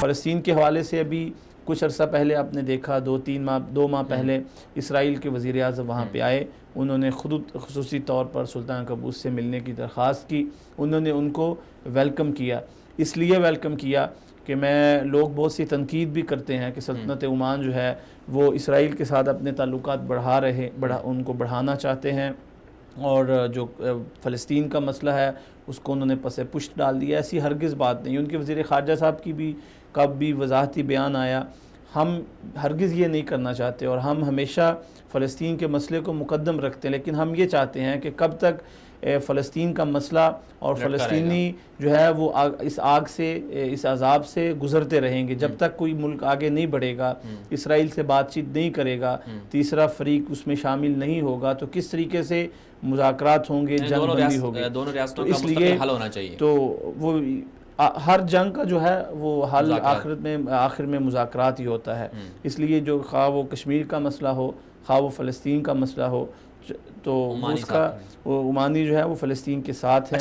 फ़लस्तीन के हवाले से अभी कुछ अर्सा पहले आपने देखा, 2 माह पहले इसराइल के वज़ीर आज़म वहाँ पे आए। उन्होंने खुद ख़ुसूसी तौर पर सुल्तान क़बूस से मिलने की दरख्वास्त की। उन्होंने उनको वेलकम किया, इसलिए वेलकम किया कि लोग बहुत सी तनकीद भी करते हैं कि सल्तनत ओमान जो है वो इसराइल के साथ अपने ताल्लुकात उनको बढ़ाना चाहते हैं, और जो फ़लस्तीन का मसला है उसको उन्होंने पसे पुश्त डाल दिया। ऐसी हरगिज़ बात नहीं। उनके वज़ीर ख़ारजा साहब की भी कब भी वजाहती बयान आया, हम हरगिज़ ये नहीं करना चाहते और हम हमेशा फ़लस्तीन के मसले को मुक़द्दम रखते हैं, लेकिन हम ये चाहते हैं कि कब तक फ़लस्तीन का मसला और फ़लस्तीनी जो है वो इस आग से, इस अज़ाब से गुज़रते रहेंगे। जब तक कोई मुल्क आगे नहीं बढ़ेगा, इसराइल से बातचीत नहीं करेगा, तीसरा फ़रीक उसमें शामिल नहीं होगा, तो किस तरीके से मुज़ाकरात होंगे, जंग बंदी होगी। दोनों रियासतों तो का इसलिए हल होना चाहिए। तो वो हर जंग का जो है वो हल आखिर में मुज़ाकरात ही होता है। इसलिए जो खा वो कश्मीर का मसला हो, खा वो फ़लस्तीन का मसला हो, तो उसका वो ओमानी जो है वो फ़लस्तीन के साथ है।